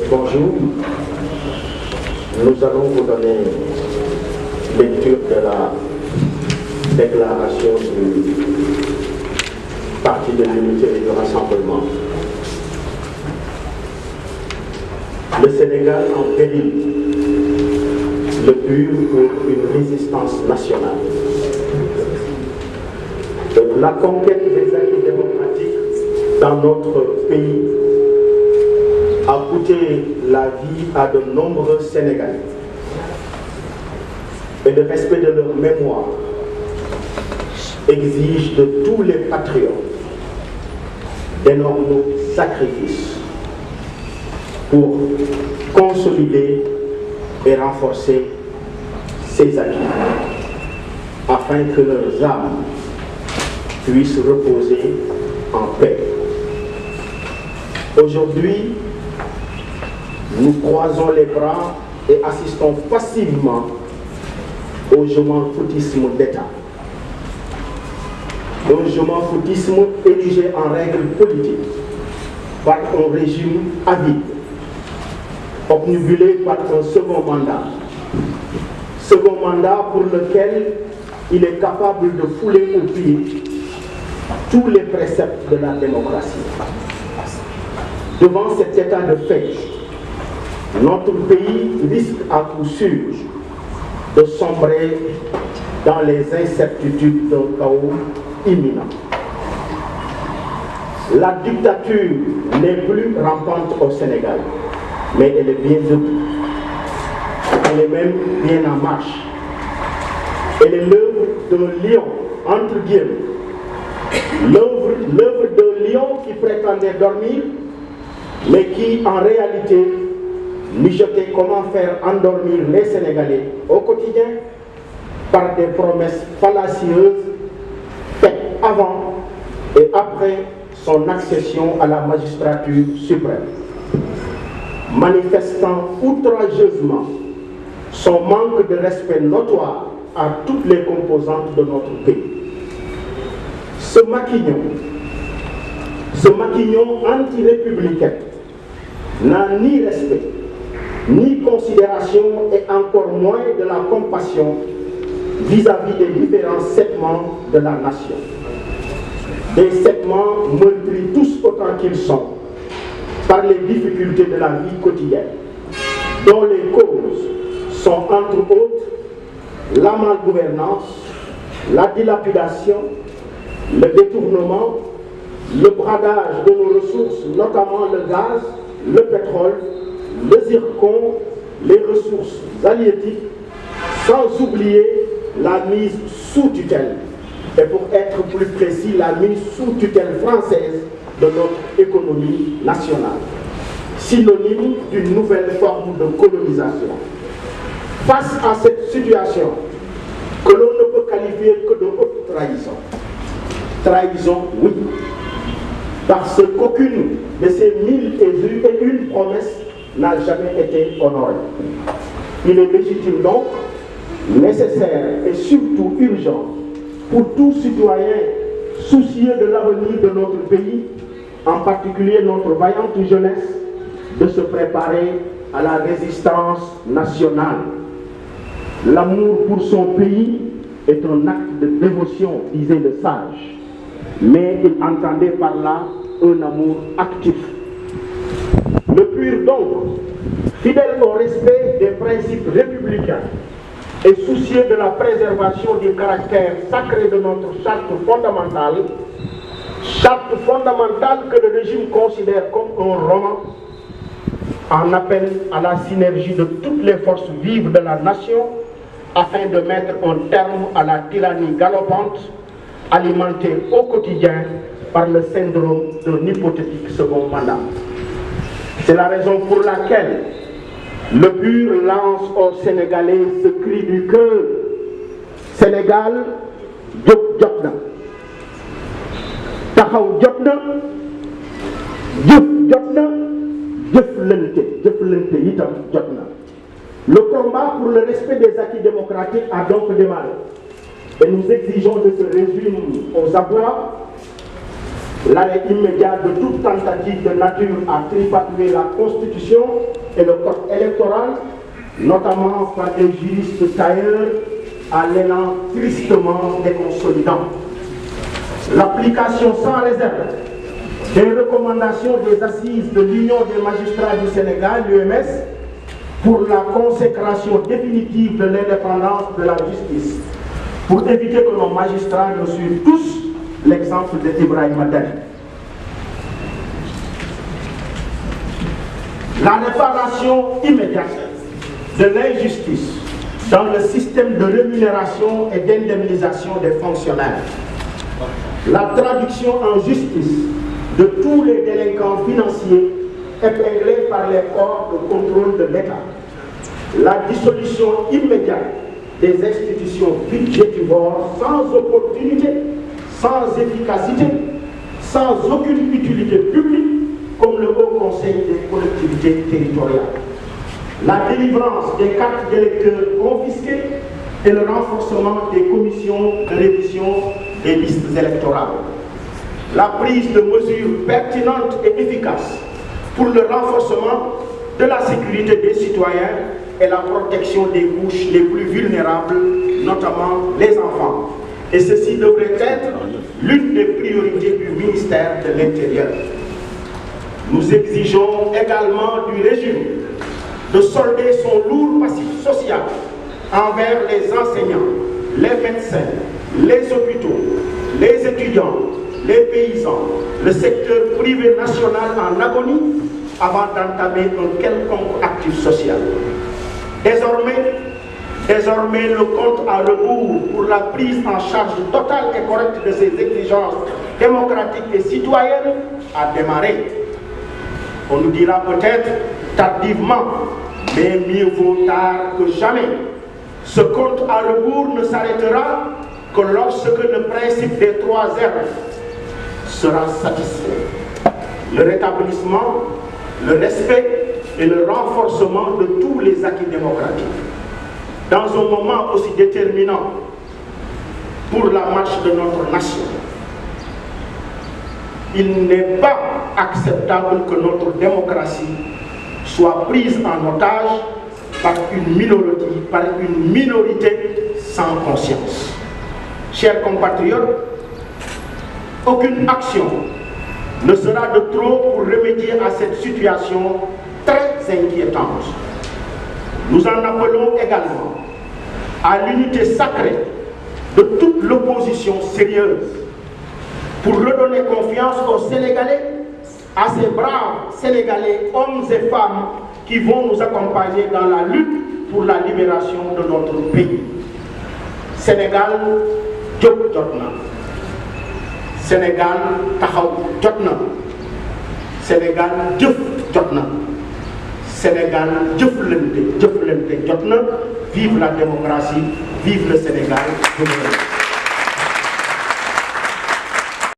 Bonjour, nous allons vous donner lecture de la déclaration du Parti de l'Unité et du Rassemblement. Le Sénégal en péril, le PUR pour une résistance nationale. La conquête des acquis démocratiques dans notre pays a coûté la vie à de nombreux Sénégalais. Et le respect de leur mémoire exige de tous les patriotes d'énormes sacrifices pour consolider et renforcer ces acquis, afin que leurs âmes puissent reposer en paix. Aujourd'hui, nous croisons les bras et assistons passivement au je m'en foutisme d'État. Un je m'en foutisme érigé en règle politique par un régime avide, obnubilé par un second mandat. Second mandat pour lequel il est capable de fouler au pied tous les préceptes de la démocratie. Devant cet état de fait, notre pays risque à coup sûr de sombrer dans les incertitudes d'un chaos imminent. La dictature n'est plus rampante au Sénégal, mais elle est bien debout. Elle est même bien en marche. Elle est l'œuvre d'un lion, entre guillemets. L'œuvre d'un lion qui prétendait dormir, mais qui en réalité mijotait comment faire endormir les Sénégalais au quotidien par des promesses fallacieuses faites avant et après son accession à la magistrature suprême, manifestant outrageusement son manque de respect notoire à toutes les composantes de notre pays. Ce maquignon anti-républicain n'a ni respect, ni considération et encore moins de la compassion vis-à-vis des différents segments de la nation. Des segments meurtris tous autant qu'ils sont par les difficultés de la vie quotidienne, dont les causes sont entre autres la malgouvernance, la dilapidation, le détournement, le bradage de nos ressources, notamment le gaz, le pétrole, le zircon, les ressources halieutiques, sans oublier la mise sous tutelle, et pour être plus précis, la mise sous tutelle française de notre économie nationale, synonyme d'une nouvelle forme de colonisation. Face à cette situation, que l'on ne peut qualifier que de haute trahison. Trahison, oui, parce qu'aucune de ces 1001 promesses n'a jamais été honorée. Il est légitime donc, nécessaire et surtout urgent pour tout citoyen soucieux de l'avenir de notre pays, en particulier notre vaillante jeunesse, de se préparer à la résistance nationale. L'amour pour son pays est un acte de dévotion, disait le sage, mais il entendait par là un amour actif. Le PUR donc, fidèle au respect des principes républicains et soucieux de la préservation du caractère sacré de notre charte fondamentale que le régime considère comme un roman, en appelle à la synergie de toutes les forces vives de la nation afin de mettre un terme à la tyrannie galopante alimentée au quotidien par le syndrome d'un hypothétique second mandat. C'est la raison pour laquelle le PUR lance aux Sénégalais ce cri du cœur. Sénégal, jóg jot na, taxaw jot na, jëf jot na, jëflante itam jot na. Le combat pour le respect des acquis démocratiques a donc démarré. Et nous exigeons de ce régime aux abois l'arrêt immédiat de toute tentative de nature à tripatouiller la Constitution et le code électoral, notamment par des juristes tailleurs à l'élan tristement déconsolidant. L'application sans réserve des recommandations des assises de l'Union des magistrats du Sénégal, l'UMS, pour la consécration définitive de l'indépendance de la justice, pour éviter que nos magistrats ne suivent tous l'exemple de Ibrahim Adel. La réparation immédiate de l'injustice dans le système de rémunération et d'indemnisation des fonctionnaires. La traduction en justice de tous les délinquants financiers épinglés par les corps de contrôle de l'État. La dissolution immédiate des institutions budgétivores sans opportunité, sans efficacité, sans aucune utilité publique, comme le Haut Conseil des collectivités territoriales. La délivrance des cartes d'électeurs confisquées et le renforcement des commissions de révision des listes électorales. La prise de mesures pertinentes et efficaces pour le renforcement de la sécurité des citoyens et la protection des couches les plus vulnérables, notamment les enfants. Et ceci devrait être l'une des priorités du ministère de l'Intérieur. Nous exigeons également du régime de solder son lourd passif social envers les enseignants, les médecins, les hôpitaux, les étudiants, les paysans, le secteur privé national en agonie avant d'entamer un quelconque actif social. Désormais, le compte à rebours pour la prise en charge totale et correcte de ces exigences démocratiques et citoyennes a démarré. On nous dira peut-être tardivement, mais mieux vaut tard que jamais. Ce compte à rebours ne s'arrêtera que lorsque le principe des 3 R sera satisfait. Le rétablissement, le respect et le renforcement de tous les acquis démocratiques. Dans un moment aussi déterminant pour la marche de notre nation, il n'est pas acceptable que notre démocratie soit prise en otage par une minorité sans conscience. Chers compatriotes, aucune action ne sera de trop pour remédier à cette situation très inquiétante. Nous en appelons également à l'unité sacrée de toute l'opposition sérieuse pour redonner confiance aux Sénégalais, à ces braves Sénégalais, hommes et femmes qui vont nous accompagner dans la lutte pour la libération de notre pays. Sénégal, jóg jot na. Sénégal, taxaw jot na. Sénégal, jëf jot na. Sénégal, jëflante jot na. Vive la démocratie, vive le Sénégal.